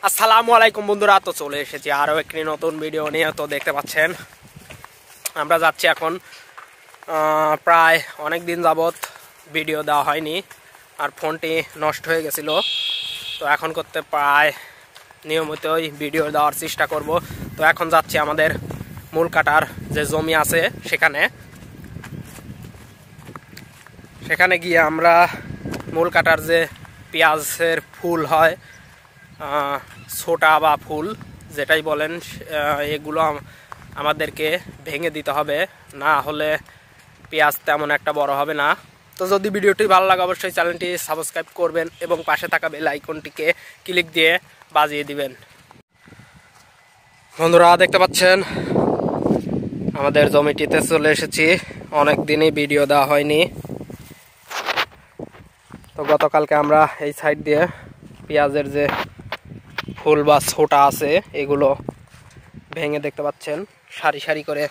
আসসালামু আলাইকুম বন্ধুরা, তো চলে এসেছি আরও একটি নতুন ভিডিও নিয়ে। তো দেখতে পাচ্ছেন আমরা যাচ্ছি এখন, প্রায় অনেক দিন যাবত ভিডিও দেওয়া হয়নি আর ফোনটি নষ্ট হয়ে গেছিল। তো এখন করতে প্রায় নিয়মিতই ভিডিও দেওয়ার চেষ্টা করব। তো এখন যাচ্ছি আমাদের মূল কাটার যে জমি আছে সেখানে গিয়ে আমরা মূল কাটার যে পেঁয়াজের ফুল হয়, ছোটা বা ফুল যেটাই বলেন, এগুলো আমাদেরকে ভেঙে দিতে হবে, না হলে পেঁয়াজ তেমন একটা বড় হবে না। তো যদি ভিডিওটি ভালো লাগে অবশ্যই চ্যানেলটি সাবস্ক্রাইব করবেন এবং পাশে থাকা বেল আইকনটিকে ক্লিক দিয়ে বাজিয়ে দিবেন। বন্ধুরা দেখতে পাচ্ছেন আমাদের জমিটিতে চলে এসেছি, অনেক দিনই ভিডিও দেওয়া হয়নি। তো গতকালকে আমরা এই সাইড দিয়ে পেঁয়াজের যে ফুল বা ছোটা আছে এগুলো ভেঙে, দেখতে পাচ্ছেন সারি সারি করে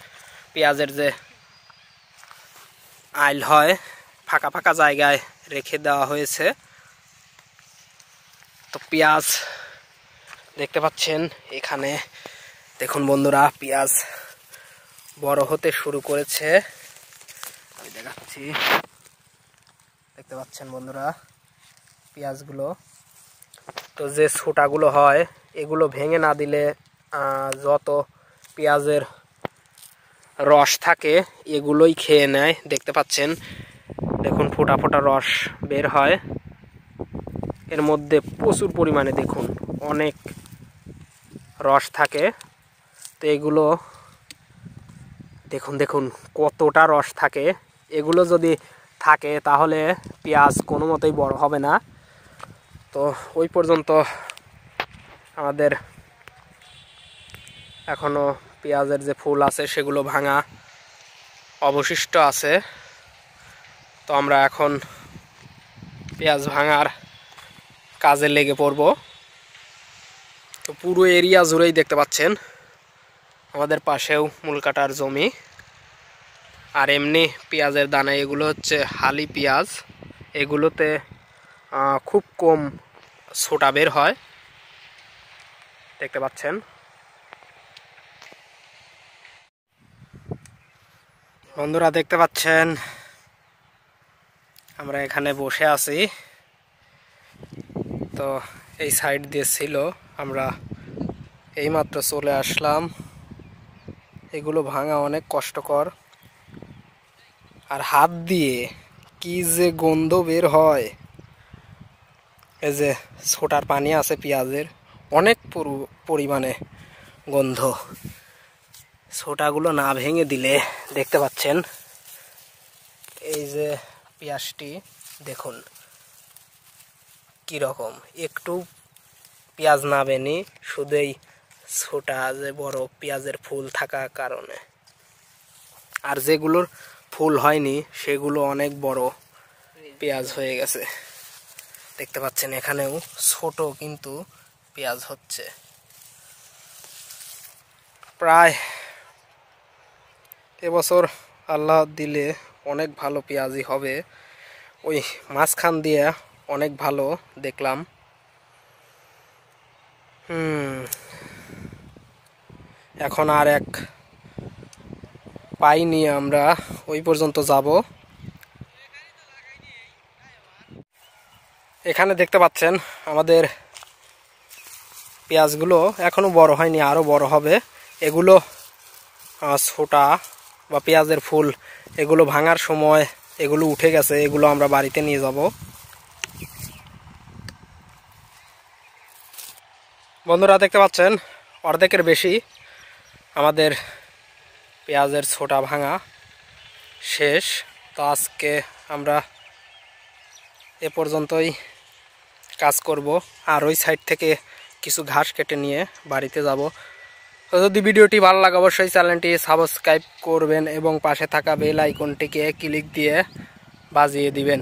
পেঁয়াজের যে আইল হয় ফাঁকা ফাঁকা জায়গায় রেখে দেওয়া হয়েছে। তো পেঁয়াজ দেখতে পাচ্ছেন এখানে, দেখুন বন্ধুরা পেঁয়াজ বড় হতে শুরু করেছে, আমি দেখাচ্ছি। দেখতে পাচ্ছেন বন্ধুরা পেঁয়াজগুলো। তো যে ছোটাগুলো হয় এগুলো ভেঙে না দিলে যত পেঁয়াজের রস থাকে এগুলোই খেয়ে নেয়। দেখতে পাচ্ছেন, দেখুন ফোঁটা ফোঁটা রস বের হয় এর মধ্যে, প্রচুর পরিমাণে দেখুন অনেক রস থাকে। তো এগুলো দেখুন দেখুন কতটা রস থাকে। এগুলো যদি থাকে তাহলে পেঁয়াজ কোনো মতেই বড় হবে না। তো ওই পর্যন্ত আমাদের এখনো পেঁয়াজের যে ফুল আছে সেগুলো ভাঙা অবশিষ্ট আছে। তো আমরা এখন পেঁয়াজ ভাঙার কাজে লেগে পড়ব। তো পুরো এরিয়া জুড়েই দেখতে পাচ্ছেন আমাদের পাশেও মূল কাটার জমি, আর এমনি পেঁয়াজের দানা, এগুলো হচ্ছে হালি পেঁয়াজ, এগুলোতে খুব কম ছোটা বের হয়। দেখতে পাচ্ছেন বন্ধুরা, দেখতে পাচ্ছেন আমরা এখানে বসে আছি। তো এই সাইড দিয়ে ছিল, আমরা এইমাত্র চলে আসলাম। এগুলো ভাঙা অনেক কষ্টকর, আর হাত দিয়ে কি যে গন্ধ বের হয়। এই যে ছোটার পানি আছে পেঁয়াজের, অনেক পরিমাণে গন্ধ। ছোটাগুলো না ভেঙে দিলে, দেখতে পাচ্ছেন এই যে পেঁয়াজটি দেখুন কীরকম, একটু পেঁয়াজ না বেনি, শুধু এই ছোটা যে বড় পেঁয়াজের ফুল থাকার কারণে। আর যেগুলোর ফুল হয়নি সেগুলো অনেক বড় পেঁয়াজ হয়ে গেছে। দেখতে পাচ্ছেন এখানেও ছোট কিন্তু পেঁয়াজ হচ্ছে। প্রায় এবছর আল্লাহ দিলে অনেক ভালো পেঁয়াজই হবে। ওই মাঝখান দিয়ে অনেক ভালো দেখলাম। এখন আর এক পাই নিয়ে আমরা ওই পর্যন্ত যাব। এখানে দেখতে পাচ্ছেন আমাদের পেঁয়াজগুলো এখনো বড় হয়নি, আরো বড় হবে। এগুলো ছোটা বা পেঁয়াজের ফুল, এগুলো ভাঙার সময় এগুলো উঠে গেছে, এগুলো আমরা বাড়িতে নিয়ে যাব। বন্ধুরা দেখতে পাচ্ছেন অর্ধেকের বেশি আমাদের পেঁয়াজের ছোটা ভাঙা শেষ। তো আজকে আমরা এ পর্যন্তই কাজ করব, আর ওই সাইড থেকে কিছু ঘাস কেটে নিয়ে বাড়িতে যাব। তো যদি ভিডিওটি ভালো লাগে অবশ্যই চ্যানেলটি সাবস্ক্রাইব করবেন এবং পাশে থাকা বেল আইকনটিকে ক্লিক দিয়ে বাজিয়ে দিবেন।